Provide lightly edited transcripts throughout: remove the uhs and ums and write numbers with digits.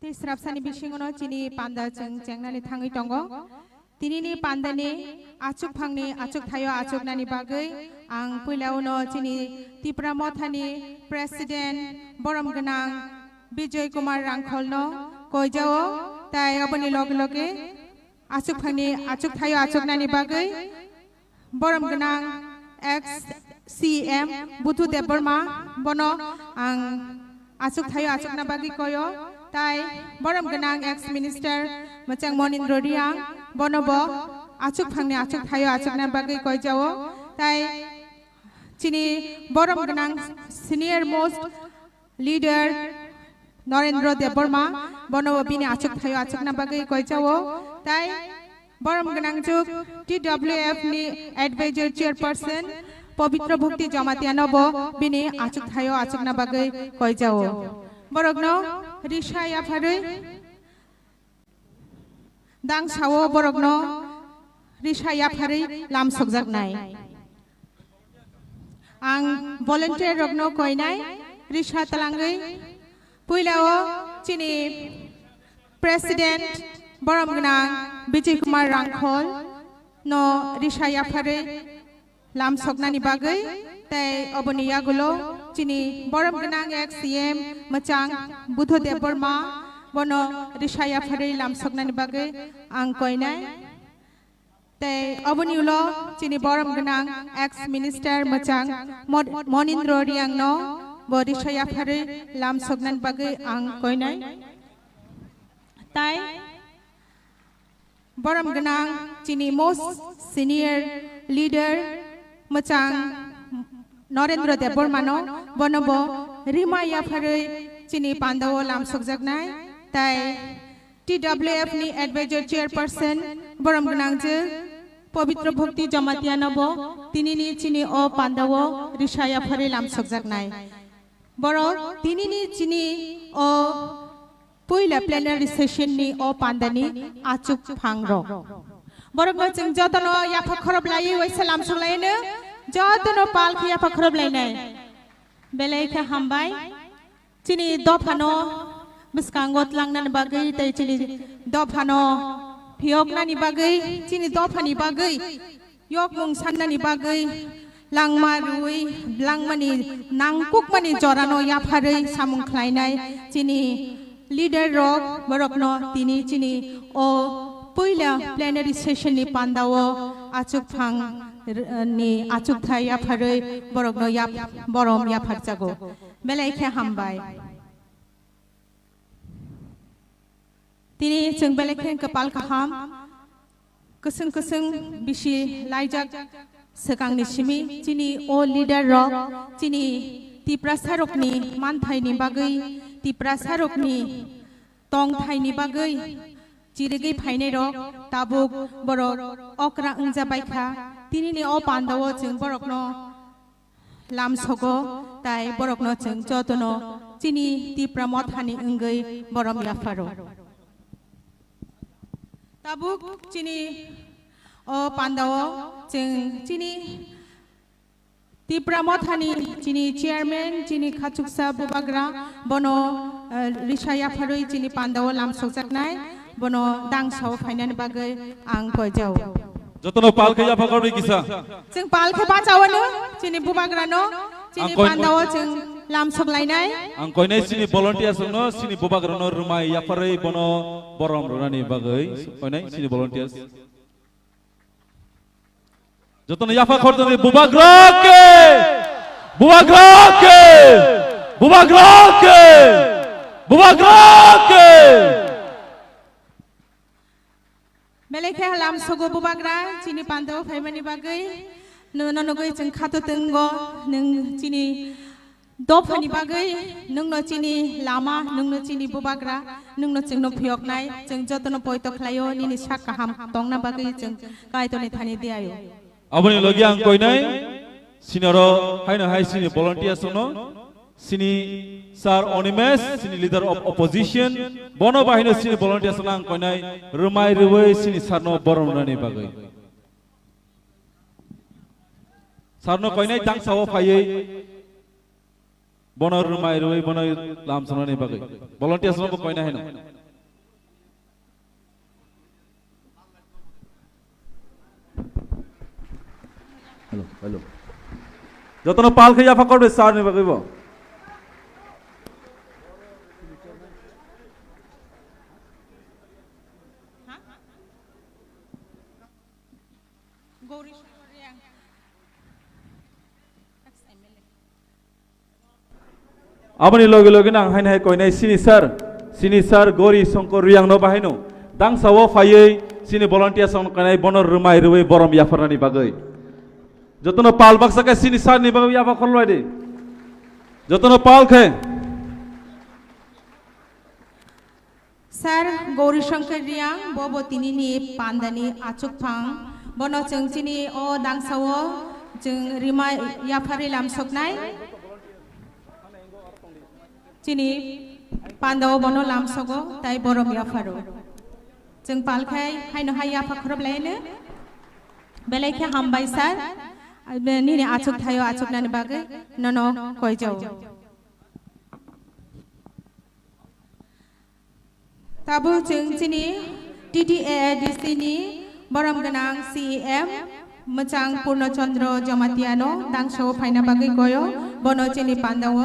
Tisrapsani bisingono chini panda chengnani thangi tongo tinini pandani achuk phangni achuk thayo achuk nani bagai ang puilauno chini Tripura mothani president borom ganang Bijoy Kumar Rangkholno koijao tai aboni loge loge achuk phangni achuk thayo achuk nani bagai borom ganang ex CM Butu Deborma bono ang achuk thayo achuk na bagi koyo tai borom ganang ex minister Machang Monindro Riang bonobo achuk phangni achuk thayo achuk na bagi koijao tai chini borom ganang senior most leader Narendra Deborma bonobo bini achuk thayo achuk na bagi koijao tai borom ganang juk TWF ni advisor chairperson Pavitra Bhakti Jamatianobo bini achuk thayo achuk na bagai koijao borogno risha ya phare dang sawo borogno risha ya phare lam sogjak nai ang volunteer rogno koinai risha talangai puilao chini president borom ganang Bijoy Kumar Rangkhol no risha ya phare lam soknani bagai tai oboni yagulo chini borom ganang ex CM Machang Butu Deborma bono rishaya phare lam soknani bagai ang koinai tai oboni ulo chini borom ganang ex minister Machang Monindro Riang no bo rishaya phare lam soknani bagai ang koinai tai borom ganang chini most senior leader Machang Narendra Deborma no bonobo rima ya phare chini pandawo lam sokjaknai tai TWF ni advisor chairperson borom ganang je Pavitra Bhakti Jamatianobo tinini chini o pandawo rishaya phare lam sokjaknai boro tinini chini o puila plenary session ni o pandani achuk phangro borogno jeng jotono yafa khorob lai waisa lam songlaino jotono pal khia pakhrob lainai belaika hambai chini dofano biskangot langnan bagai tai chini dofano phioknani bagai chini dofani bagai yok mung sannani bagai langma rui langmani nangkukmani jorano yafarei samung khlainai chini leader rok borokno tini chini o puila plenary session ni pandawo achuk phang ni achuk thaya pharei borogno ya borom ya pharjago belaikhe hambai tini jeng belaikhe kapal kaham kusung kusung bisi laijak sekangni simi chini o leader rok chini Tripura sarokni manthai ni bagai Tripura sarokni tongthai ni bagai Chirigi phainai rok tabuk borok okra ungja baikha tinini o pandawo jeng borokno lam sogo tai borokno jeng jotono chini Tripura mothani ungoi borom yafaro tabuk chini o pandawo jeng chini Tripura mothani chini chairman chini khachuksa bubagra bono rishaya pharoi chini pandawo lam sokjaknai bono dang saw phainan bagai ang koijao jotono palkhe ya phakor kisa jeng palkhe bachawano chini bubagrano chini pandawo jeng lam soklainai ang koinai sini volunteer sungno sini bubagrano rumai ya pharei bono borom runani bagai koinai sini volunteers jotono ya phakor tone bubagrake bubagrake bubagrake bubagrake Melekhe lam sogo bubagra chini pandawo phaimani bagai nonogoi jeng khato tenggo nung chini dofani bagai nungno chini lama nungno chini bubagra nungno jengno phioknai jeng jotono poito khlaio nini sak kaham tongna bagai jeng kaitoni thani diayo aboni logi ang koinai sinoro haino hai sini volunteers no sini Sir Onimes sini leader of opposition bono bahino sini volunteers lang koinai rumai ruwei sini sarno borom nani bagai sarno koinai dang sawo phaiei bono rumai ruwei bono lam sonani bagai volunteers no koinai heno hello hello jotono pal khe yafa korbe sar ni bagibo aboni loge loge nang hain hai koinai sini sir gori songkor riang no bahaino dang sawo phaiei sini volunteer song kanai bonor rumai ruwe borom yafarani bagai jotono pal baksa ke sini sar ni bagai yafa korloi de jotono pal khe sir gori shankar riang bobo tinini pandani achuk phang bono chung chini o dang sawo chung rimai yafari lam soknai chini pandaw bono lam sogo tai borom yafaro chung palkhai haino hai yafa khorob laine belaikhe hambai sar nini achuk thayo achuk nani bagai nono koi jau tabu chung chini TTADC ni borom ganang CEM Machang Purno Chandra Jamatiano dangso phaina bagai goyo bono chini pandaw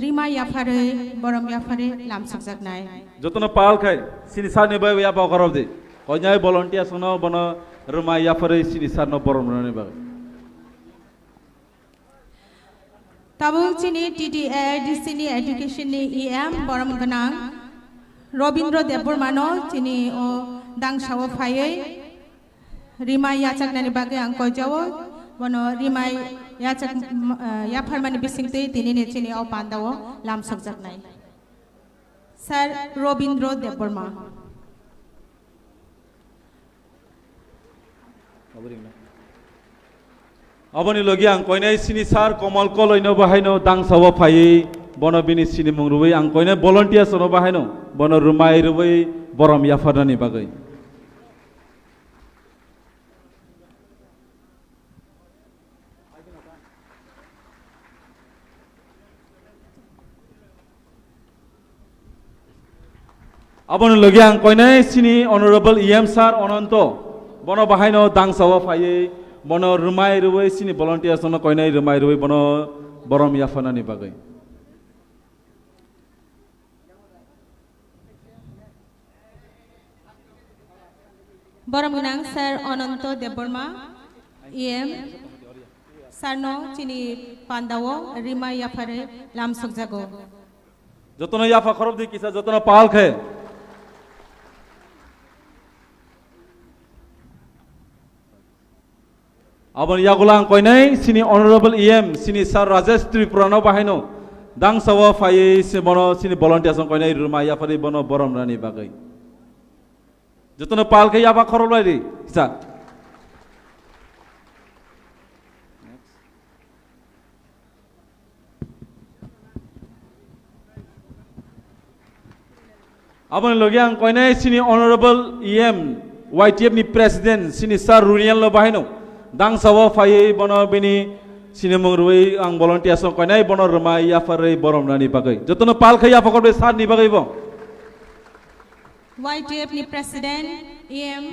Rima yafare borom yafare lam sakjak nai jotono pal khai sini sar ni bagai yafa korob de koinai volunteer sono bono rumai yafare sini sar no borom ni bagai tabu chini TTADC ni education ni EM borom ganang Robindro Debormano chini o dang sawo phaiei rimai yachak nani bagai ang koi jawo bono rimai yachak yafar mani bisingte tini ne chini o pandawo lam sakjak nai sir Robindro Deborma aboni logi ang koinai sini sar komal koloino bahaino dang sawo phaiei bono bini sini mungrubai ang koinai volunteer sono bahaino bono rumai rubai borom yafarani bagai aboni logi ang koinai sini honorable EM sir ononto bono bahaino dang sawo phaiei bono rumai rubai sini volunteer sono koinai rumai rubai bono borom yafarani bagai borom ganang sir Ononto Deborma EM sarno chini pandawo rimai yafare lam sakjago jotono yafa khorob de kisa jotono pal khe abon yagulang koinai sini honorable EM sini sir Rajesh Tripurano bahaino dang sawo phaiei se bono sini volunteer song koinai rumai yafare bono borom rani bagai jotono pal khe yafa khorob lai de kisa abon logiang koinai sini honorable EM YTF ni president sini sir Runial lo bahaino dang sawo phaiei bono bini sini mungrubai ang volunteer song koinai bono rumai yafare borom rani bagai jotono pal khe yafa korbe sar ni bagai bo YTF ni president EM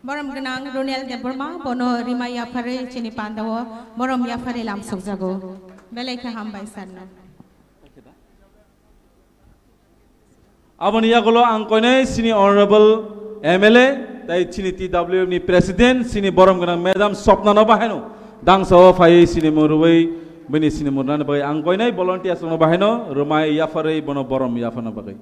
borom ganang Ronel Deborma bono rimai yafare chini pandawo borom yafare lam sakjago belaikhe hambai sarno aboni yagulo ang koinai sini honorable MLA tai sini TWM ni president sini borom ganang madam Swapna no bahaino dang sawo phaiei sini mungrubai bini sini murnan bagai ang koinai volunteer song no bahaino rumai yafare bono borom yafana bagai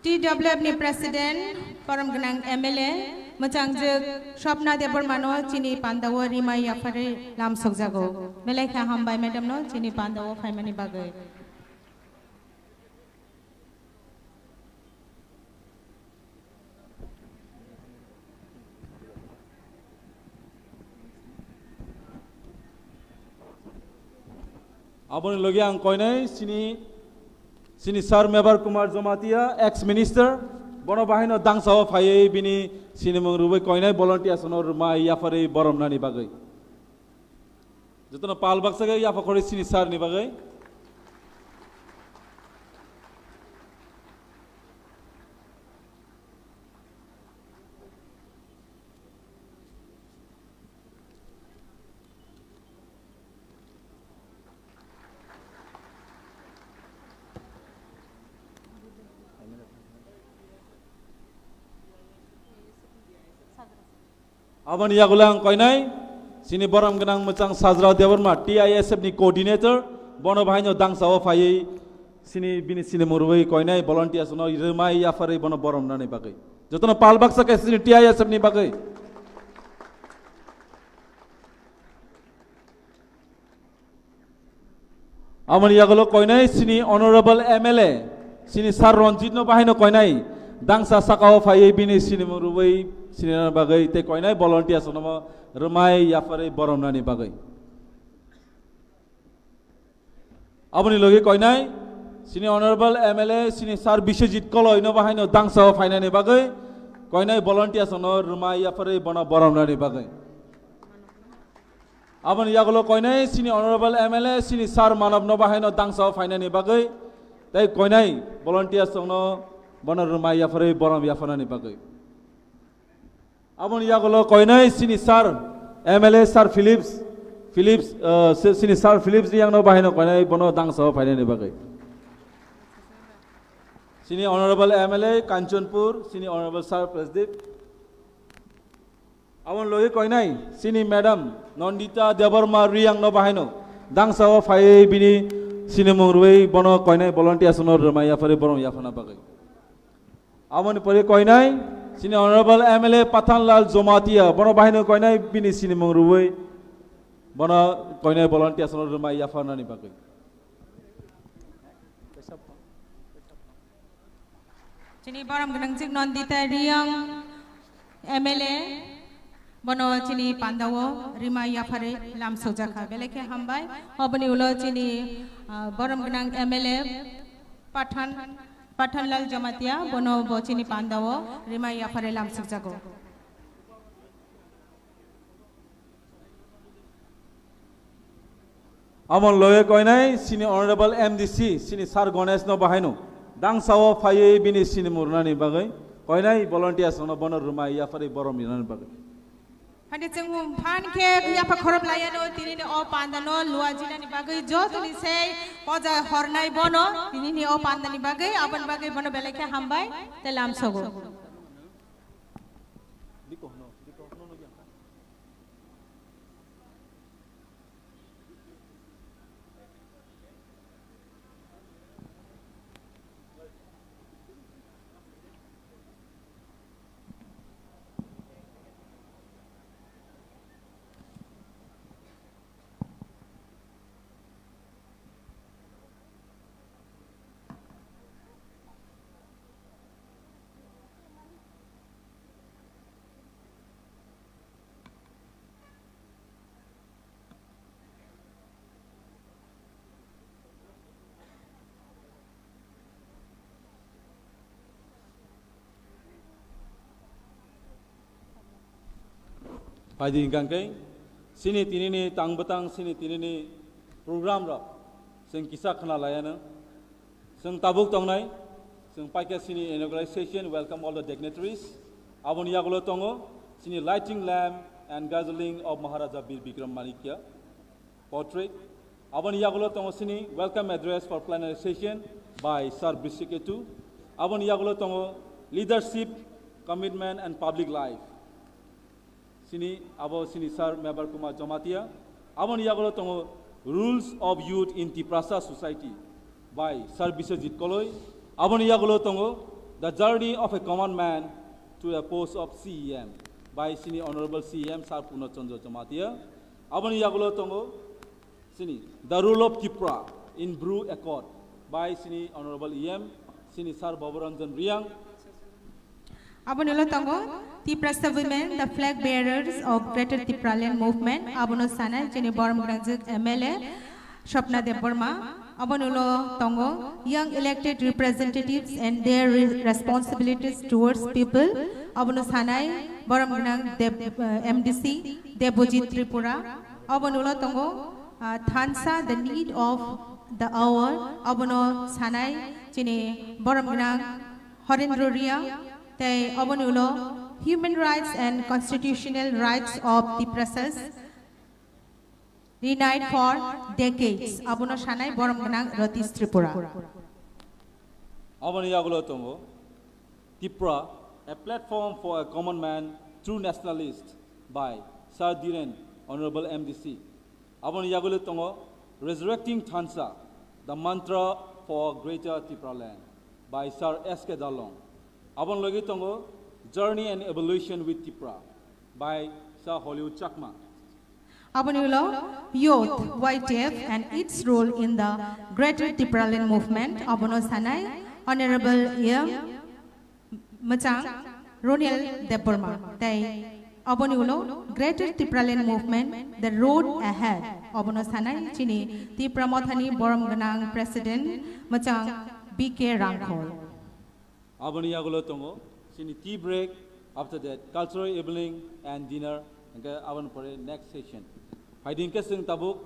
TWF ni president borom ganang MLA Machangjak Swapna Debormano chini pandawo rimai yafare lam sakjago belaikhe hambai madam no chini pandawo phaimani bagai aboni logiang koinai sini sir Mebar Kumar Jamatia ex minister bono bahaino dang sawo phaiei bini sini mungrubai koinai volunteer sono rumai yafare borom nani bagai jotono pal baksa ge yafa khori sini sar ni bagai Abon yagulang koinai sini boram genang macang Sajrao Deborma TISF ni coordinator bono bahino dang sawo fai sini bini sini murwei koinai volunteers no remai afare bono boram nani bagai jotono palbak sake sini TISF ni bagai Amon yagulo koinai sini honorable MLA sini Sar Ranjit no bahino koinai dang sa sakao fai bini sini murwei sini nani bagai te koinai volunteers no remai afare boram nani bagai Aboni logi koinai sini honorable MLA sini Sar Biswajit Kolo ino bahino dang sawo fai nani bagai koinai volunteers no remai afare bono boram nani bagai Abon yagulo koinai sini honorable MLA sini Sar Manav no bahino dang sawo fai nani bagai tai koinai volunteers no bono remai afare boram yafana ni bagai Abon yagulo koinai sini Sar MLA Sar Philips sini Sar Philips yang no bahino koinai bono dang sawo fai nani bagai Sini honorable MLA Kanchanpur sini honorable Sar Prasdeep Abon logi koinai sini madam Nandita Deborma Riang no bahino dang sawo fai bini sini murwei bono koinai volunteers no remai afare borom yafana bagai Abon pore koinai sini honorable MLA Pathanlal Jomatia bono bahino koinai bini sini murwei bono koinai volunteers no remai yafana ni bagai Cini boram genang cik Nandita Riang MLA bono cini pandawo rima yafare lam sojaka beleke hambai obani ulo cini boram genang MLA Pathanlal Jamatia bono bo cini pandawo rima yafare lam sojago Amon loye koinai sini honorable MDC sini Sar Ganesh no bahino dang sawo fai bini sini murnani bagai koinai volunteers no bono remai afare borom nani bagai Hadi cengum pan ke ya pa khorop layano tini ni o pandano luajina ni bagai jo tuni sei poja hornai bono tini ni o pandani bagai aban bagai bono beleke hambai telam sogo Padi ingkangke sini tini ni tang betang sini tini ni program ro sing kisah khana layana sing tabuk tongnai sing paike sini inauguration welcome all the dignitaries abon yagulo tongo sini lighting lamp and gathering of Maharaja Bir Bikram Manikya portrait abon yagulo tongo sini welcome address for plenary session by Sir Bisiketu abon yagulo tongo leadership commitment and public life Sini abo sini Sar Mebar Kumar Jamatia abon yagulo tongo rules of youth in Tiprasa society by Sir Biswajit Koloi abon yagulo tongo the journey of a common man to a post of CEM by sini honorable CEM Sar Purnachandra Jamatia abon yagulo tongo sini the rule of Tipra in Brew Accord by sini honorable EM sini Sar Baburanjan Riang Abonulo tongo Tiprasa women the flag bearers of Greater Tipraland movement abono sana jeni boram granjuk MLA Shopna Deborma abonulo tongo young elected representatives and their responsibilities towards people abono sanai boram grang MDC Debojit Tripura abonulo tongo Thansa the need of the hour abono sanai jeni boram grang Horendro Ria They abonulo human rights and constitutional rights of the process denied for decades. Abono shanai borom ganang Ratis Tripura. Abon yagulo tongo Tipra, a platform for a common man, true nationalist, by Sir Dhiren, Honorable MDC. Abon yagule tongo Resurrecting Thansa, the mantra for Greater Tripura Land by Sir S.K. Dalong. Abon logi tongo Journey and Evolution with Tripura by Sir Hollywood Chakma. Abonulo, Youth, YTF and its role in the Greater Tripura Land Movement. Abono Sanai, Honorable Machang, Ronil Deborma. Abonulo, Greater Tripura Land Movement, the road ahead. Abono Sanai, Chini, Tripura Mothani Borom Ganang President, Machang, B.K. Rangkol. Aboni yagulo tongo, Chini tea break, after that cultural evening and dinner, and Abon for the next session. Hiding Kesing Tabuk,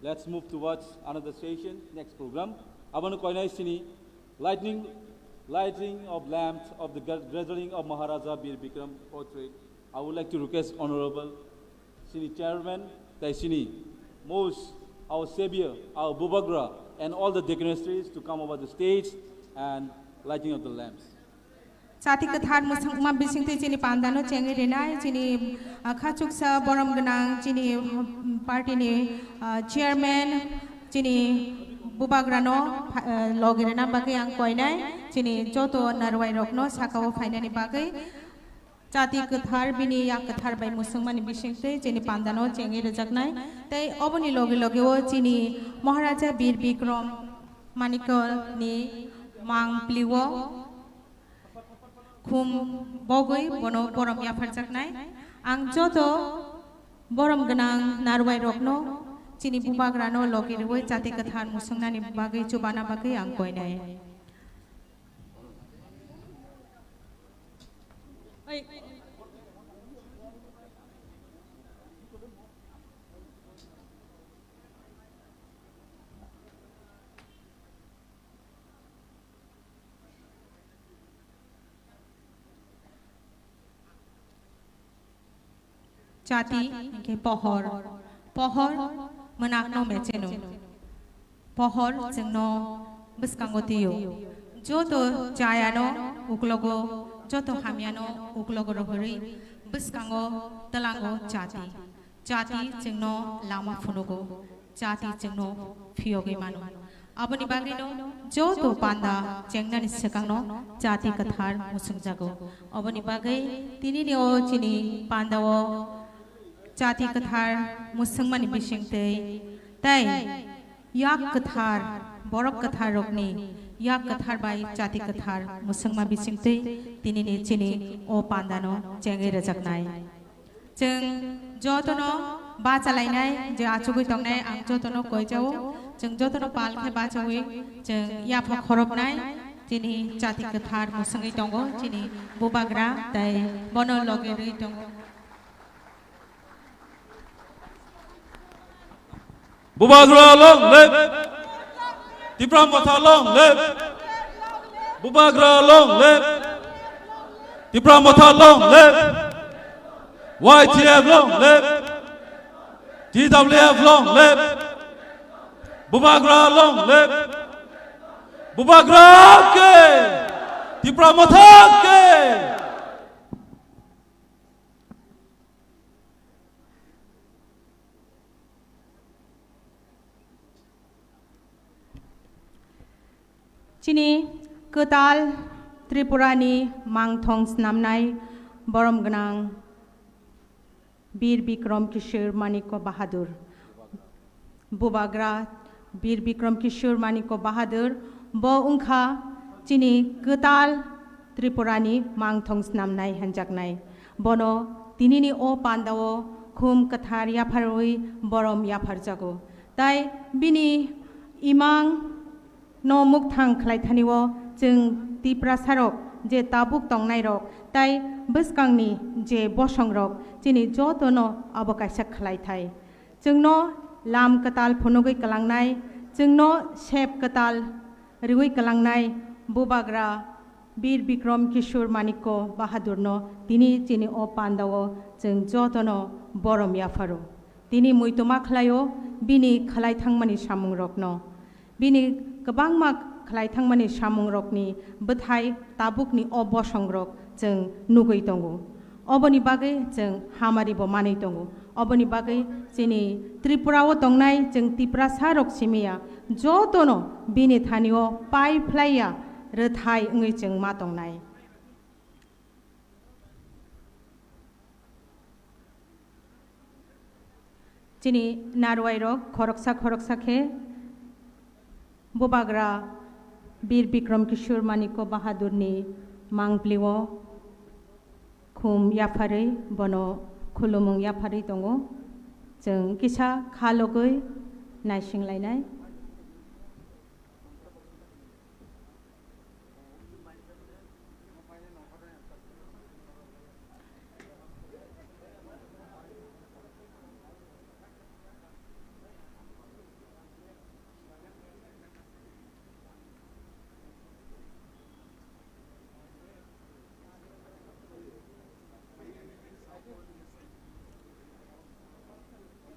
let's move towards another session, next program. Abon Koinai Chini, lighting of lamps of the gathering of Maharaja Bir Bikram portrait. I would like to request Honorable Sini Chairman Taisini, Mose, our Savior, our Bubagra, and all the dignitaries to come over the stage and lighting of the lamps. Sati kathar musangma bising te chini pandano chengi renai chini khachuksa borom ganang chini party ni chairman chini bubagrano logirena bagai ang koinai chini joto narwai rokno sakao fainani bagai Jati kathar bini ya kathar bai musangma ni bising te chini pandano chengi rejaknai tai oboni logi o chini Maharaja Bir Bikram Manikol ni mang pliwo Kum bogoi bono borom ya farjaknai ang joto borom ganang narwai rokno chini bubagrano logiroi jati kathar musangnani bagai chubana bagai ang koinai Jati ke pohor menakno meceno pohor jengno beskangotiyo joto jayano uklogo joto hamiano uklogo rohori beskango telango jati jengno lama funogo jati jengno fioge mano aboni bagino joto panda jengna nisekangno jati kathar musungjago aboni bagai tini ni o chini pandawo Jati kathar musangmani bisingte tai yak kathar borok kathar rokni yak kathar bai jati kathar musangma bisingte tini ni chini o pandano chengi rejaknai jeng jotono ba chalainai je achugui tongnai ang jotono koijao jeng jotono palkhe ba chawi jeng yafa khorobnai chini jati kathar musangi tongo chini bubagra tai bono logeri tongo Bubagra long live! Tripura Motha long live! Bubagra long live! Tripura Motha long live! YTF long live! TWF long live! Bubagra long live! Bubagra ke! Tripura Motha ke! Chini ketal Tripurani mangthong snamnai borom ganang Bir Bikram Kishore Maniko Bahadur Bubagra Bir Bikram Kishore Maniko Bahadur bo ungkha chini ketal Tripurani mangthong snamnai hanjaknai bono tinini o pandawo khum kathar yapharoi borom yapharjago tai bini imang no mukthang khlaithaniwo jeng Tripura sarok je tabuk tongnai rok tai bwskangni je bosong rok chini jotono abokaisa khlaithai jengno lam katal phonogoi kalangnai jengno sep katal rigoi kalangnai bubagra Bir Bikram Kishore Maniko Bahadur no tini chini o pandawo jeng jotono borom yafaro tini muitoma khlayo bini khlaithangmani samung rokno bini kabangma khlaithangmani samung rokni bethai tabukni obosong rok jeng nugoi tongo अबनि बागै जों हामारिबो मानै दङ अबनि बागै जोंनि त्रिपुराव दंनाय जों त्रिपुरासा रक्सिमिया जतनो बिनि थानियो पाइप्लाइया रोथाय ओङै जों मा दंनाय जोंनि नारवाय रक खरकसा बोबाग्रा बीर बिक्रम किशोर मानिक बाहादुरनि मांप्लिव खुम याफारै बनो खुलुमुं याफारै दङ जों किसा खालगै नायसिंलायनाय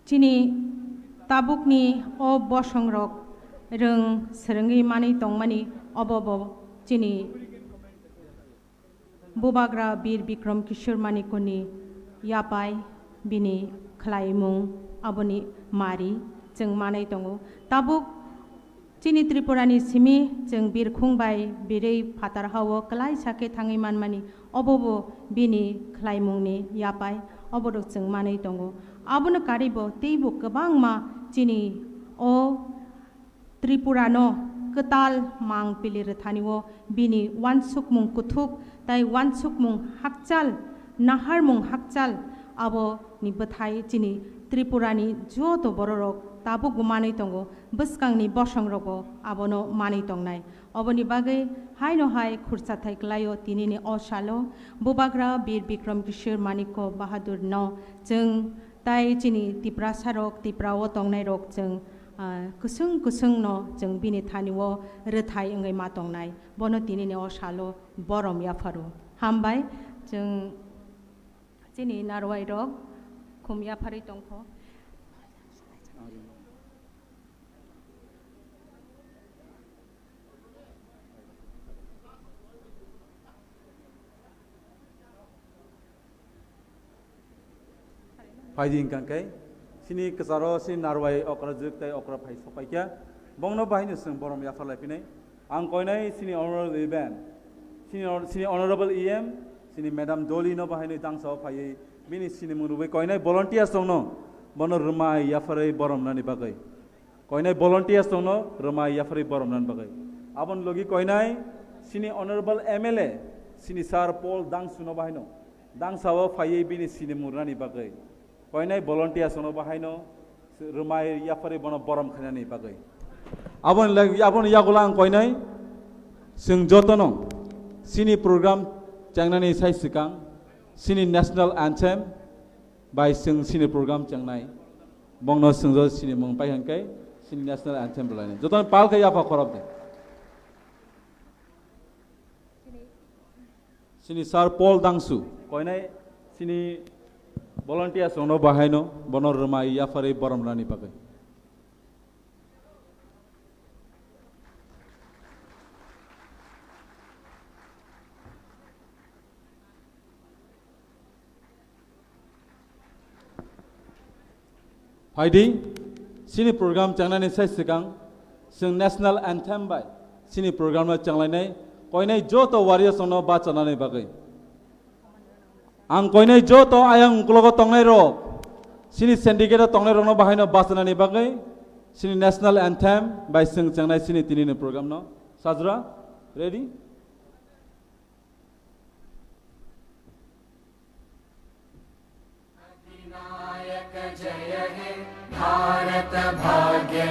Cini tabukni o bosangrok reng serengi mani tongmani obobo cini bobagra bir bikram kishor manikoni yapai bini khlaimung aboni mari jeng manai tongo tabuk cini tripurani simi jeng bir khungbai birei phatar hawo klai sake thangi manmani obobo bini khlaimungni yapai obodok jeng manai tongo abona karibo teibo kebang ma cini o tripurano ketal mang pilir thaniwo bini wansuk mung kuthuk tai wansuk mung hakchal nahar mung hakchal abo ni bathai cini tripurani joto bororok tabuk manai tongo beskangni bosangrogo abono manai tongnai oboni bagai haino hai khursa thai klayo tinini osalo bobagra bir bikram kishor maniko bahadur no jeng tai cini tipra sarok tipra o tongnai rok jeng kusung no jeng bini thaniwo rethai engai ma tongnai bono tinini osalo borom yafaru hambai jeng cini narwai rok khum yafari tongkho Faiding kangkai sini kesaro sini narwai okra juk tai okra phai sopai kya bongno bahini sing borom ya farlai pinai ang koinai sini honorable event sini honorable em sini madam doli no bahini tangso phai bini sini murubai koinai volunteers songno bono rumai ya farai borom nani bagai koinai volunteers songno rumai ya farai borom nan bagai abon logi koinai sini honorable mla sini sir paul dangsu no bahino dangsawo phai bini sini murani bagai koinai volunteer sono bahaino rumai yafari bono borom khanani bagai abon yagulang koinai sing jotono sini program changnani sai sikang sini national anthem by sini program changnai bongno singjo sini mong pai hangkai sini national anthem belani joton pal ka yafa khorab de sini sir paul dangsu koinai sini volunteer sono bahaino bono rumai yafari borom rani bagai Haidi sini program changnani sai sikang sing national anthem bai sini program na changlainai koinai joto warrior sono ba chanani bagai ang koinai joto ayang kulogo tongnai ro sini syndicate tongnai ro no bahaino ba chanani bagai sini national anthem bai sing changnai sini tinini program no sajra ready जय हे भारत भाग्य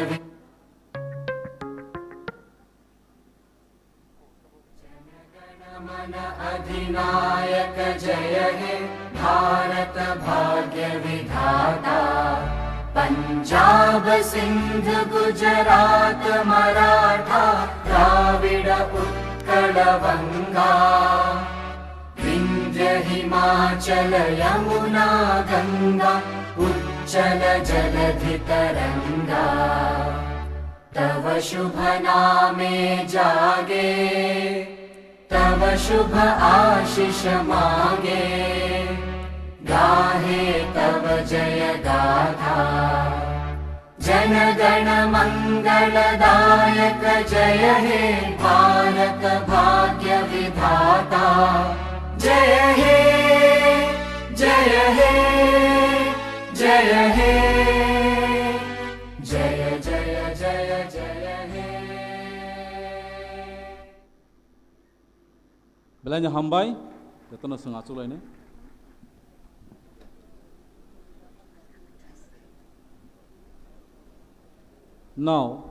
जनगण मन अधिनायक जय हे भारत भाग्य विधाता पंजाब सिंध गुजरात मराठा द्राविड उत्कल बंगा विंध्य हिमाचल यमुना गंगा उच्चल जलधि तरंगा तव शुभ नामे जागे तव शुभ आशीष मांगे गाहे तव जय गाथा जनगण मंगलदायक जय हे भारत भाग्य विधाता जय हे जय हे जय हे जय जय जय जय हे Belanja hambai, jatuh sengat sulai ni. Now,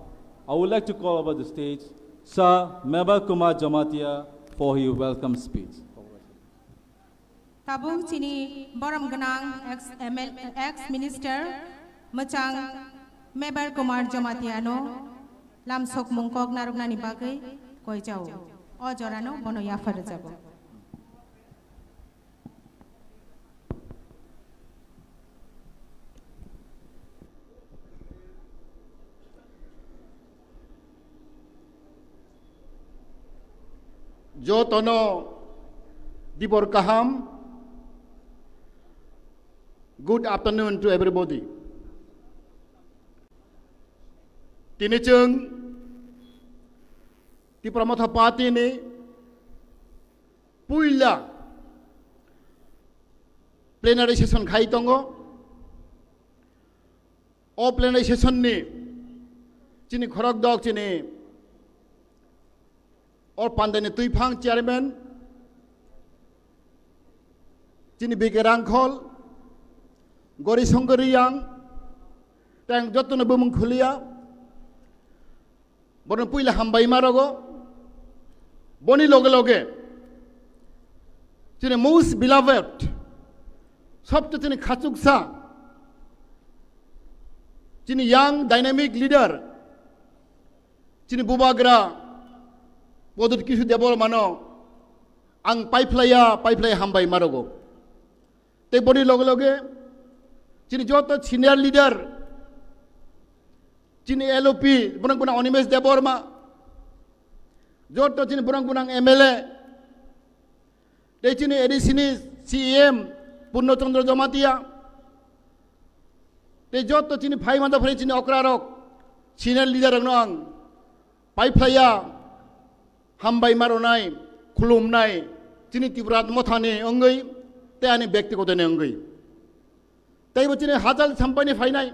I would like to call over the stage Sir Mebal Kumar Jamatia for his welcome speech. Tabung sini Boram Ganang ex-minister Macang Mebal Kumar Jamatiano Lam Sok Mungkok Narugna ni bagai koi jauh. O jorano bono ya farjabo. Jo tono dibor kaham. Good afternoon to everybody. Tini chung di Pramotha Party ni puila plenary session khai tongo. O plenary session ni chini khorok dog chini और Pandey तुईफांग chairman चिनी बिकेरांखल Gauri शंकरियां tank जत्न बुमुं खुलिया बन पुइला हामबाई मारगो बनी लगे लगे चिनी most beloved सबसे चिनी खाचुकसा चिनी यंग डायनामिक लीडर चिनी बुबाग्रा Bodut kisu debol mano ang pipeline hambay marogo. Te body loge chini joto senior leader chini LOP bunang bunang Onimes debor ma joto chini bunang bunang MLA te chini edisini CM Purno Chandra Jamatia te joto chini phai manda phai chini okrarok senior leader ang pipeline Hambai maronai, kulum nai, cini tibrat mothane anggai, te ane bekti kote ne anggai. Tapi bocine hazal sampai ne fainai,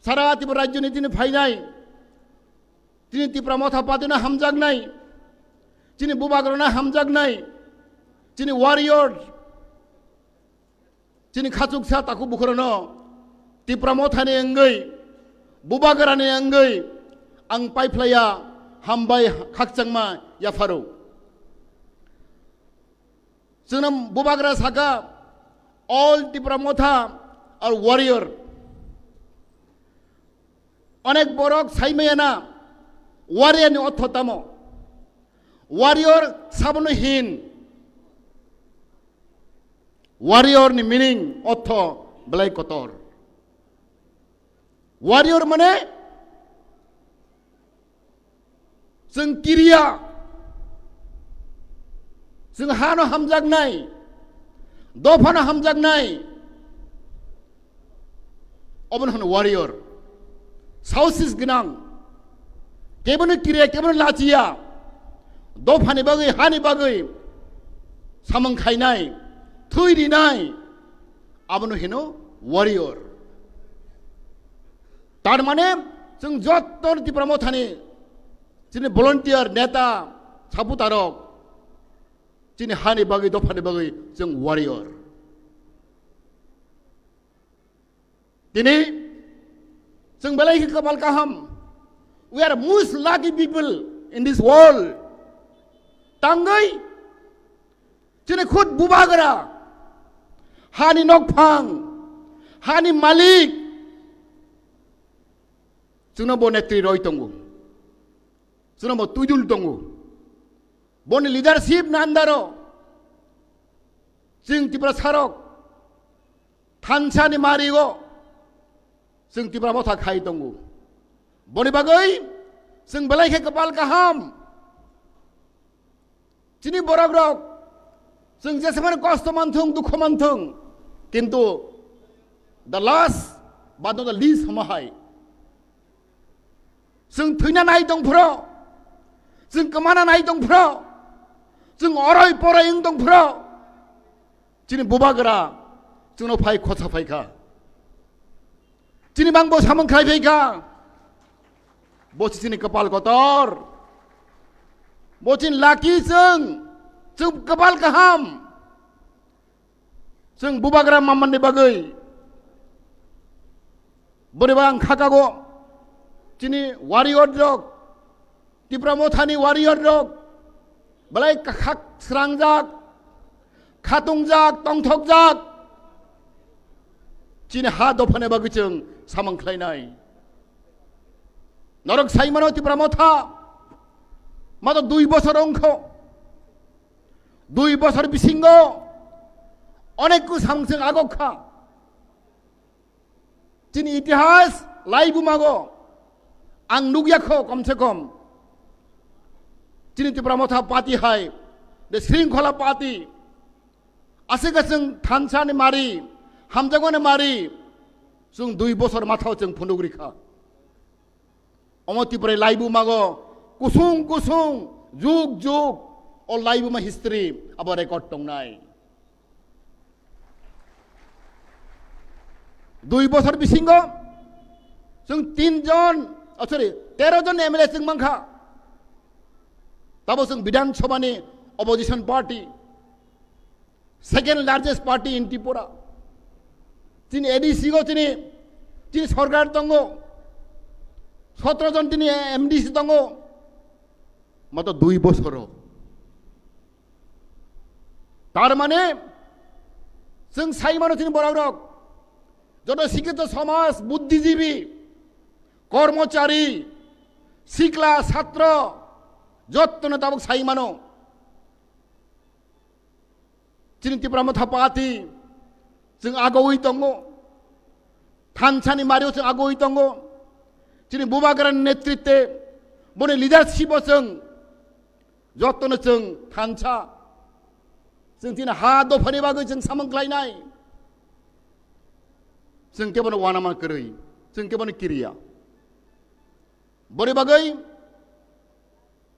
sara tibrat rajyo ne cini fainai, cini tibrat motha patu na hamjag nai, cini bubagro na hamjag nai, cini warrior, cini khacuk sa taku bukrono, tibrat mothane anggai, bubagra ne anggai, ang pipeline Hambai hakchangma ya faru. Sunam bubagra saka all the pramotha are warrior. Onek borok saimeyana warrior ni othotamo. Warrior sabno hin. Warrior ni meaning otho belai kotor. Warrior mane Seng kiria, seng hano hamjag nai, dofana hamjag nai, oben hano warrior, sausis genang, kebun kiria kebun lachia, dofani bagai hani bagai, samang khai nai, thui di nai, abanu hino warrior. Tar mane seng jotor di pramothani. Cini volunteer neta saputarok cini hani bagi dofani bagi jeng warrior tini jeng balai kapal kaham we are most lucky people in this world tanggai cini khud bubagra hani nokphang hani malik cina bonetri roi tunggu Suno mo tujul tongu, boni leadership nandaro, sing tipra sarok, tansa ni marigo, sing tipra motha khai tongu, boni bagai, sing balai ke kapal kaham, sini borok rok, sing jesaman kosto mantung dukho mantung, किंतु the last but not the least हमाहाय जों थैना नाय दंफोराव जों गोमाना नाय दंफोराव जों array पराय दंफोराव दिनै बुबागोरा जोंनाव फाय खसा फायखा दिनै बांबो सामोन खाय फायखा बसिनि कपाल गतर बसिन लाखि जों कपाल गाहाम जों बुबागोरा मामननि बागै बोरैबा आं खागागो दिनै वारियर रक तिप्रा मथानि वारियर रक बलाय खाक स्रांजाक खातुंजाक तंथकजाक दिनै हा दफाने बागै जों सामोनख्लायनाय नरक साइमानो तिप्रा मथा मात्र 2 বছর अंख 2 বছর बिसिंग अनेक सांसों आगखा दिनै इतिहास लाइबुमागो आं नुगियाखो कम से कम दिनै तिप्रा मथा पार्टी हाय दे श्रृंखला पार्टी आसेगासों थानसानि मारि हामजागोने मारि जों 2 বছর माथाव जों फुनुग्रिखा अमतिप्रे लाइबुमागो कुसुं कुसुं जुग जुग अ लाइबुमा हिस्ट्री अब रेकर्ड दंनाय 2 বছর बिसिंग जों 3 जन सरि 13 जन एमएलए जों मांखा तब जों विधान सभानि opposition party second largest party in Tripura दिनै एडीसी गो दिनै सरकार दङ 17 जन दिनै एमडीसी दङ मात्र 2 বছর तार माने जों साइमानो दिनै बरावरक जत शिक्षित समाज बुद्धिजीवी कर्मचारी सिक्ला छात्र जत्तनो ताबक साइमानो दिनै तिप्रा मथा पार्टी जों आगोयै दङ थानसानि मारियाव जों आगोयै दङ दिनै बुबागोरानि नेतृत्वे बने लिडारशिप जों जत्तनो जों थानसा जों दिनै हा दफानि बागै जों सामोनख्लायनाय जों केबनो वानामा करै जों केबनो किरिया बोरै बागै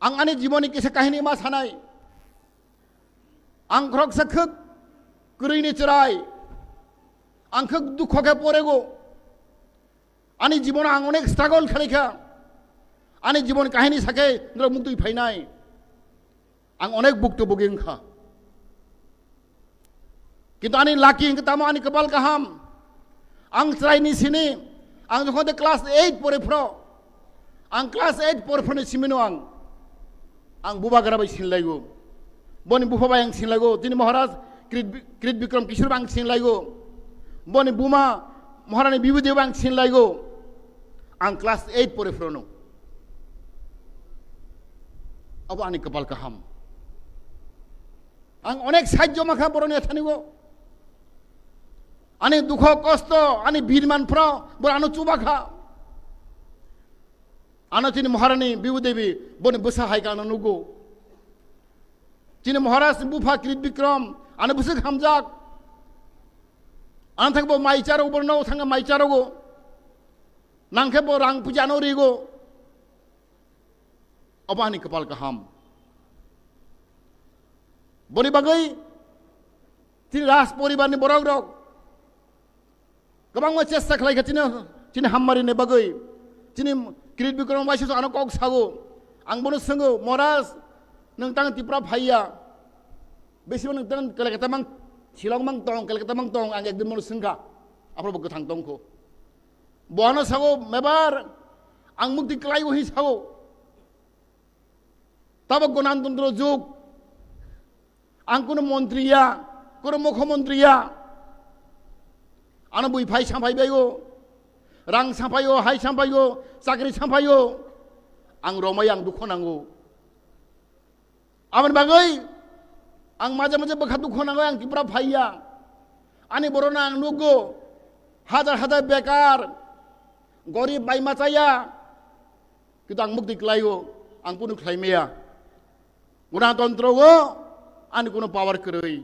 आं आंनि जीवननि किसे काहिनी मा सानाय आं ख्रक सखक करैनि चराय आं खक दुखके परेगो आंनि जीवन आं अनेक स्ट्रागल खालायखा आंनि जीवन काहिनी साके मुक्ति फायनाय आं अनेक भुक्तभोगी ओंखा किन्तु आंनि लाखि तामा आंनि कपाल गाहाम आं ट्राइनि सिनि आं जखन क्लास 8 परेफ्राव आं क्लास 8 परेफ्रावनि सिमिनो आं बुबागोराबाय सिनलायगो बनि बुफाबाय आं सिनलायगो दिनै महाराज कृत विक्रम किशोर आं सिनलायगो बनि बुमा महारानी बिबुदेव आं सिनलायगो आं क्लास 8 परेफ्रावनो अब आंनि कपाल गाहाम आं अनेक साहित्य माखा बर'नि थानिगो आंनि दुख कष्ट आंनि बिरमानफ्राव बर आनो चुबाखा आनो दिनै महारानी बिबुदेवी बनि बोसा हायगानो नुगो दिनै महाराज बुफा कृत विक्रम आनो बोसो हामजाक आं थांबो माइचारो बरनो थांगा माइचारोगो नांखे बो रां पुजानो रिगो अब आंनि कपाल गाहाम बनि बागै दिनै राज परिबारनि बरक रक गोबां चेष्टा खालायगासिनो दिनै हाममारिनि बागै दिनै कृत विक्रम बायसो आनो कक सागो आं बनो सोङो महाराज नोंथां तिप्रा फाइया बेसेबां नोंथां कलकाता मां शिलं मां दं कलकाता मां दं आं एकदम बनो सोंखा आपरो गोथां दंखो बहानो सागो मेबार आं मुक्ति क्लाइगो हि सागो तब गणतंत्र जुग आं कुनो मन्त्रिया कुनो मुख्यमन्त्रिया आनो बुइफाइ साफायबायो रां साफायो हाय साफायो साख्रि साफायो आं रमाय आं दुख नांगौ आमन बागै आं माजे माजे बखा दुख नांगौ आं तिप्रा फाइया आंनि बर'ना आं नुगो हाजार हाजार बेकार गरिब बायमाचाया किन्तु आं मुक्ति क्लायो आं कुनो क्लाइमेया गणतंत्र आंनि कुनो पावार करै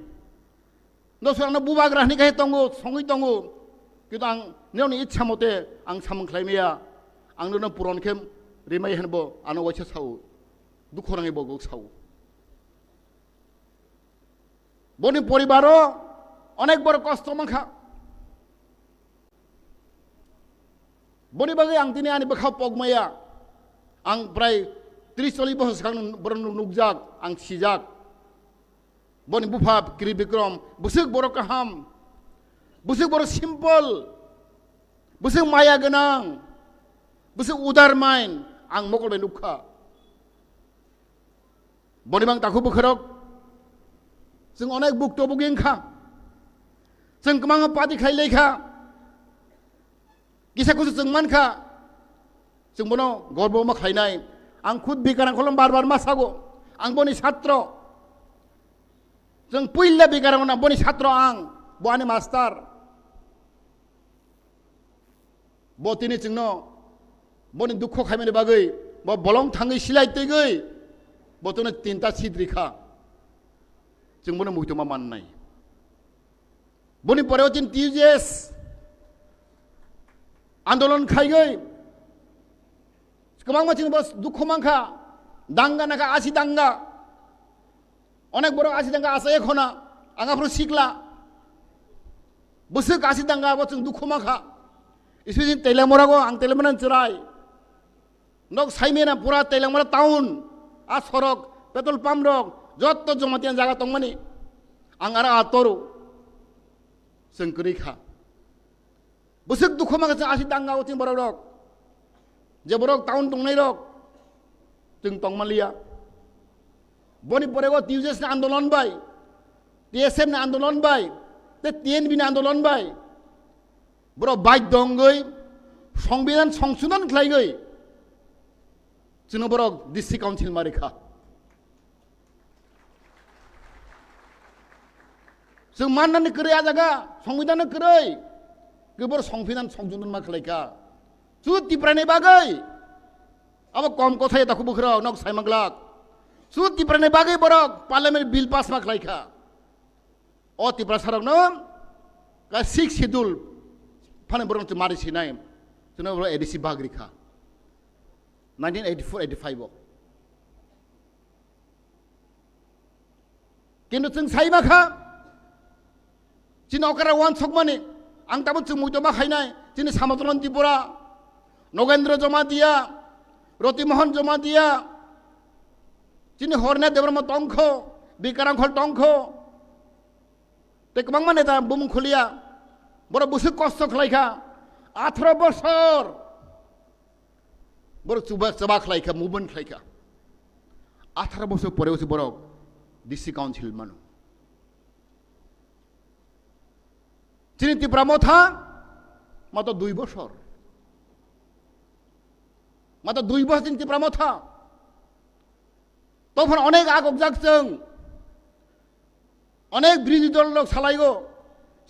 नसुरांनो बुबाग्रानि गाहे दंगो सङै दंगो किन्तु आं नेवनि इच्छा मते आं सामोंख्लायनाया आंनो पुरनखे रिमाय होनबो आनो वाइसा साव दुखु नाङै बगो साव बनि परिबारो अनेक बड़ कष्ट माखा बनि बागै आं दिनै आंनि बोखाव पगमाया आं प्राय 30-40 बोसोर सिगां बर' नुगजाक आं सिजाक बनि बुफा किरि बिक्रम बुसुक बर' काहाम बुसुक बर' सिम्पल बुसुक माया गोनां बुसुक उदार माइन आं मकलबाय नुखा बनि बां ताखु बोखरक जों अनेक बुक्त बुगिंखा जों गोबां पार्टी खायलायखा किसाखौसो जों मानखा जों बनो गर्व मा खायनाय आं खुद बिकारां खलम बार बार मासागो आं बनि छात्र जों पुइल्ला बिकारां ना बनि छात्र आं बनि मास्टार बतिनि जोंनो बनि दुख खायमेनि बागै ब बलं थाङै सिलाय तैगै बतनो तिनता सिद्रिखा जों बनो मुइतमा माननाय बनि परेव तिन टिजेस आंदोलन खायगै गोबां मानसिनि बस दुख मांखा दांगा नाखा आसि दांगा अनेक बर' आसि दांगा आसा एखना आंगाफ्रो सिख्ला बोसोक आसि दांगा बस दुख मांखा इसे तेलेमरागो आं तेलेमरान चराय नक साइमेना पूरा तेलेमरा टाउन आ सरक पेट्रोल पाम्प रक जत्त जमातियान जागा तंमानि आं आरा आतरो जोंकरिखा बोसोक दुख मांखा जों आसि दांगा उथिं बर' रक जे बर' टाउन दंनाय रक जों तंमालिया बनि परेगो टिउजेस ना आंदोलन बाय टीएसएम ना आंदोलन बाय ते टीएनबी ना आंदोलन बाय बर' बाइक दंगै संविधान संशोधन खालायगै जोंनो बर' डिस्ट्रिक्ट काउन्सिल मारिखा जों माननानै करै आजागा संविधान करै गोबर संविधान संशोधन मा खालायखा सुद तिप्रानि बागै अब कम कथाय ताखु बुखराव नक साइमाग्लाक सुद तिप्रानि बागै बरक पार्लियामेन्ट बिल पास मा खालायखा अ तिप्रा सारावनो का 6 शेड्यूल फाने बरन तो मारि सिनाय जोंनो बर एडिसि बागरिखा 1984-85 किन्तु जों साइमाखा जिन अकारा वान सकमानि आं ताबो जों मुइतमा खायनाय जिनि सामतरन त्रिपुरा नगेन्द्र जमा दिया रतिमोहन जमा दिया जिनि हरना देब्रह्म टंख बिकारांखल टंख ते गोबां माने दा बुमुं खुलिया बर' बुसु कष्ट खालायखा 18 बोसोर बर' चबा खालायखा मुभमेन्ट खालायखा 18 बोसोर परेवसो बर' डिस्ट्रिक्ट काउन्सिल मानु जिनि त्रिपुरा मथा मात्र 2 बोसोर मात्र 2 बोसोर जिनि त्रिपुरा मथा तখন अनेक आगबजाक जों अनेक बिरोधी दल सालायगो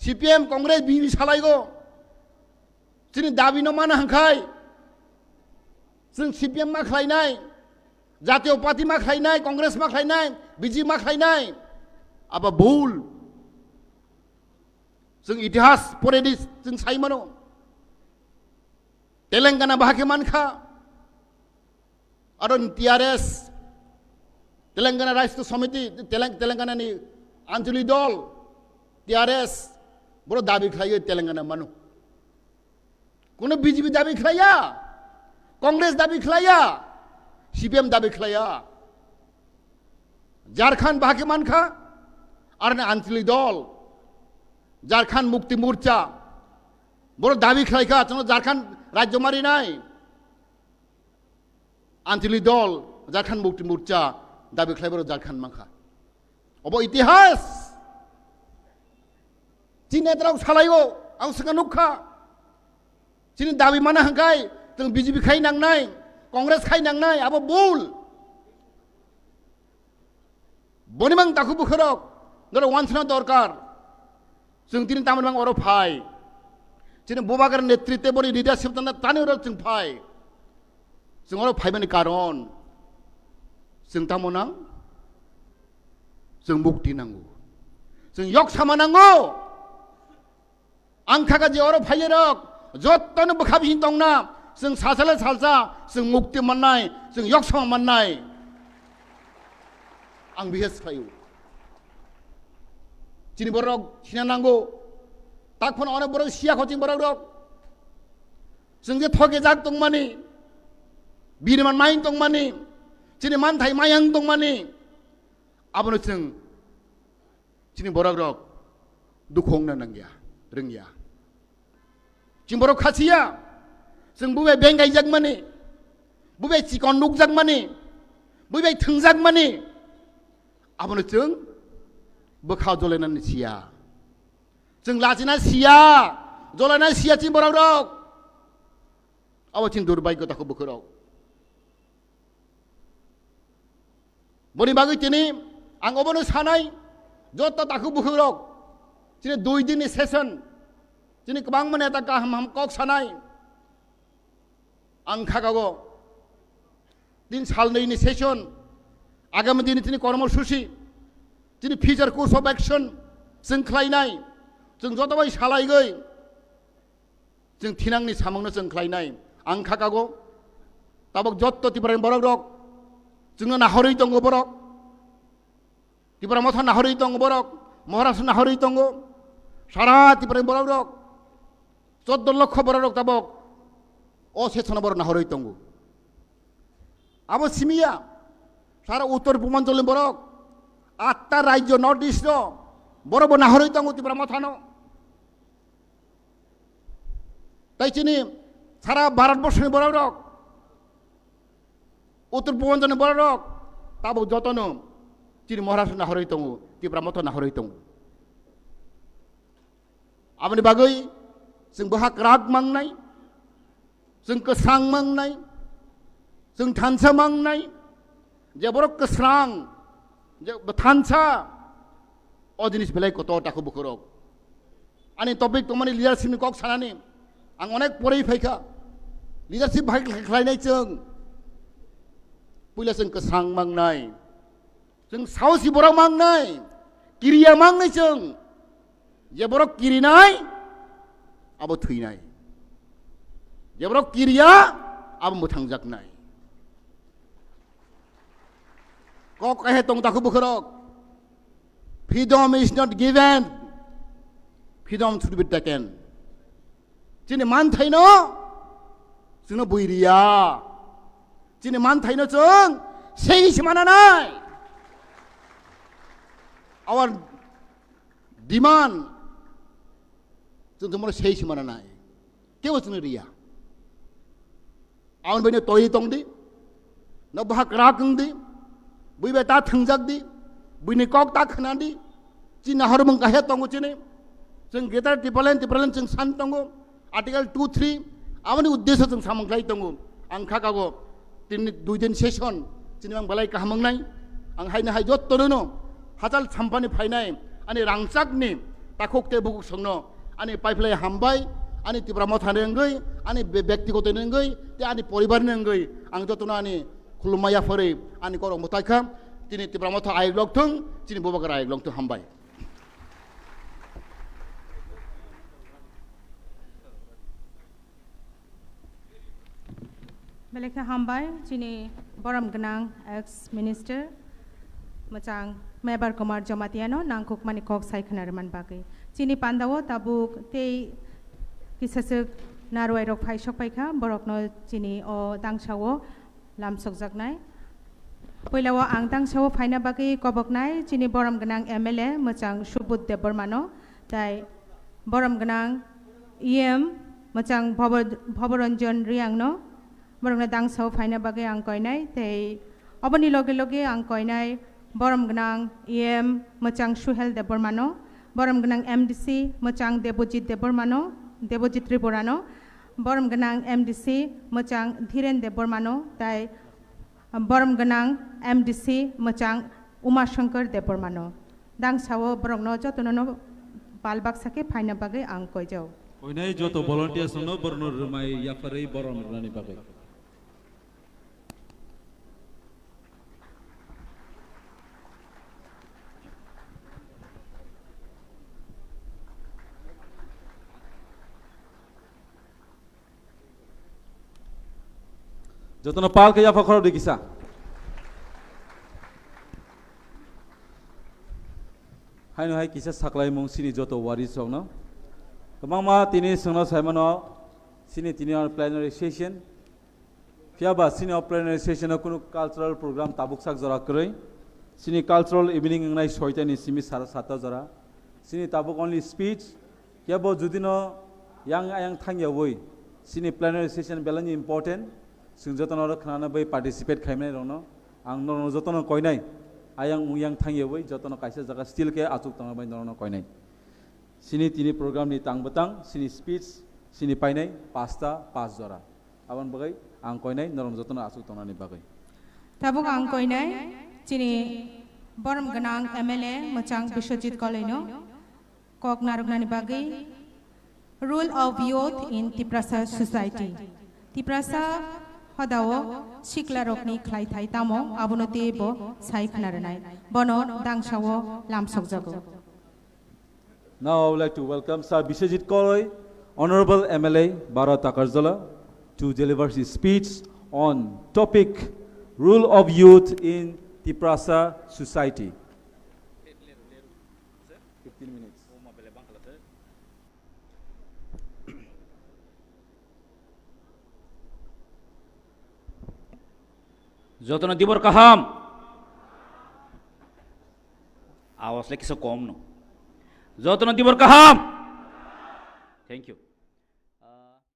सीपीएम कांग्रेस बीजेपी सालायगो जोंनि दाबि न मानो हांखाय जों सीपीएम मा खालायनाय जातीय पार्टी मा खालायनाय कांग्रेस मा खालायनाय बीजेपी मा खालायनाय आबा भुल जों इतिहास परेदि जों सायमानो तेलेंगाना बाहाके मानखा आरो टीआरएस तेलेंगाना राष्ट्र समिति तेलेंगानानि आंचलिक दल टीआरएस बर' दाबि खालायो तेलेंगाना मानु कोनो बीजेपी दाबि खालाया कांग्रेस दाबि खालाया सीपीएम दाबि खालाया झारखंड बाहाके मानखा आरो आंचलिक दल झारखंड मुक्ति मोर्चा बर' दाबि खालायखा जों झारखंड राज्य मारिनाय आंचलिक दल झारखंड मुक्ति मोर्चा दाबि खालाय बर' झारखंड माखा अब इतिहास जिन एतराव सालायो आं सिगां नुखा जिनि दाबि मानो हांखाय जों बीजेपी खाय नांनाय कांग्रेस खाय नांनाय आबो भुल बनिबां दाखु बुखरक दर वानसना दरकार जों दिन तामनबां अरो फाय जिनि बुबागार नेतृत्व बरि लिडारशिप तना तानि अरो जों फाय जों अरो फायमानि कारण जों तामना जों मुक्ति नांगौ जों yok सामानांगौ आंखागा जे अर फाइलेरक जत्तनो बखाबिन दंना जों सासाले सालसा जों मुक्ति मोननाय जों yok sama मोननाय आं बिहेस खायो जिनि बरक सिनानांगौ ताकफोन अने बरक सिया खचिं बरक रक जों जे थगे जाक दंमानि बिरमान माइन दंमानि जिनि मानथाय मायां दंमानि आबनो जों जिनि बरक रक दुखंना नांगिया रोंगिया जों बरक खासिया जों बुबे बेंगाय जागमानि बुबे चिकन नुक जागमानि बुबे थोंजागमानि आबनो जों बोखा जलायनानै सिया जों लाजिना सिया जलायना सिया चिं बरक रक आवा चिं दुर्भाग्यताखौ बोखोराव बनि बागै तिनि आं अबनो सानाय जत्ता ताखौ बोखोराव जिनि 2 दिननि सेसन जिनि गोबां माने ता गाहाम हाम कक सानाय आं खागागो दिन सालनैनि सेसन आगामी दिन तिनि कर्मसूचि तिनि फिचार कोर्स अफ एक्शन जों खालायनाय जों जतबाय सालायगै जों थिनांनि सामांनो जों खालायनाय आं खागागो ताबक जत्त तिब्रानि बरक रक जोंनो नाहरै दङ बरक तिब्रा मथा नाहरै दङ बरक महाराष्ट्र नाहरै दङ सारा तिब्रानि बरक रक 14 লক্ষ বরক রক তাবক অসেছন বড় নাহरै दङ আবো সিমিয়া সারা উত্তর পূর্বাঞ্চলে বরক 8টা রাজ্য নর্থ ইস্ট বড় বড় নাহरै दङ तिब्रा मथानो তাই চিনি সারা ভারতবর্ষের বড় রক উত্তর পূর্বাঞ্চলের বড় রক তাবো যতনো চিনি মহারাষ্ট্র নাহरै दङ तिब्रा मथा नाहरै दङ आबनि बागै जों बहाग राग मांनाय जों गोस्रां मांनाय जों थानसा मांनाय जे बरक गोस्रां जे थानसा अ जिनिस बेलाय कत ताखौ बोखरक आनि टपिक तमानि लिडारशिपनि कक सानानि आं अनेक परै फैखा लिडारशिप भाग खालायनाय जों पहिला जों गोस्रां मांनाय जों साहसि बरक मांनाय किरिया मांनाय जों जे बरक किरिनाय आबो थैनाय जे बरक किरिया आबो मोथांजागनाय कक कहे तं ताखौ बोखरक freedom is not given freedom should be taken जिनि मान थाइनो जोंनो बैरिया जिनि मान थाइनो जों सेइस मानानाय our demand जों जमर सेइस मानानाय केव जोंनो रिया आउन बैनो तोय तंदि न बहाक रागंदि बैबे ता थंजागदि बैनि कक ता खनादि जिना हरमं काहे तंगो चिनि जों गेटार टिपलेन जों सान तंगो आर्टिकल 2-3 आमनि उद्देश्य जों सामंख्लाय तंगो आं खागागो तिनि 2 दिन सेसन जिनि आं बलाय काहामंनाय आं हायनो हाय जत्तनो हाजाल सामपानि फायनाय आनि रांसाकनि ताखोकते बुक संनो आनि पाइपलाय हामबाय आनि तिब्रा मथाने अंगै आनि व्यक्तिगत अंगै ते आनि परिवारनि अंगै आं जत्तनो आनि खुलुमाया फरे आनि करं मथायखा तिनि तिब्रा मथा आइग्लकथों जिनि बबागर आइग्लकथों हामबाय बेलेखा हामबाय जिनि बरम गनां एक्स मिनिस्टार मोजां मेबर कुमार जमातियानो नांकुक मानि कक सायखनारमान बागै जिनि पान्दावो ताबुक ते किसासक नारवाय रक फाइसक पाइखा बरकनो जिनि अ दांसावो लामसक जागनाय पहिलावो आं दांसावो फाइना बागै कबकनाय जिनि बरम गनां एमएलए मोजां सुबुत देबरमानो ताय बरम गनां इएम मोजां भवरंजन रियांगनो बरंना दांसाव फाइना बागै आं कयनाय ते अबनि लगे लगे आं कयनाय बरम गनां इएम मोजां सुहेल देबरमानो बरम गनां एमडीसी मोजां देबजित देबरमानो देबजित त्रिपुरानो बरम गनां एमडीसी मोजां धीरेन देबरमानो ताय बरम गनां एमडीसी मोजां उमाशंकर देबरमानो दांसावो बरंनो जतनो बालबाक्साके फाइना बागै आं कयजाव कयनाय जतो भलन्टियार्स नो बरनो रुमाय याफारै बरम रानि बागै যতন পাল কে জাফা খরব দেখিসা হাইনো হাই কিসা সাকলাই মং সিনি যত ওয়ারি সং কমাংমা তিনি সংনা সাইমানো সিনি তিনি প্লেনারি সেশন ফিয়াবা সিনি প্লেনারি সেশন কোনো কালচারাল প্রোগ্রাম তাবুক সাক জরা কरै সিনি কালচারাল ইভিনিং নাই 6টা ni simi 7:30 jora sini tabuk only speech yabo judino yang ayang thangyawoi sini plenary session belani important singjotono khana bai participate khaimnai rono ang no jotono koinai ayang muyang thangyawoi jotono kaisa jaga still ke achuk tang bai nono koinai sini tini program ni tangbatang sini speech sini painai 5 jora aban bagai ang koinai nono jotono achuk tangani bagai tabuk ang koinai chini borom ganang MLA Machang Bishwajit Koleno kok narugna ni bagi role of youth in Tiprasa society Tiprasa hodao sikla rokni khlai thai tamo abunote bo sai khnaranai bono dangsawo lamsok jago. Now I would like to welcome Sir Bishwajit Koloi, Honorable MLA Bharat Takarjala, to deliver his speech on topic role of youth in Tiprasa society. 15 minutes. যতন দিবর কাহাম আওয়াজলে কিছু কম ন যতন Dibar কাহাম thank you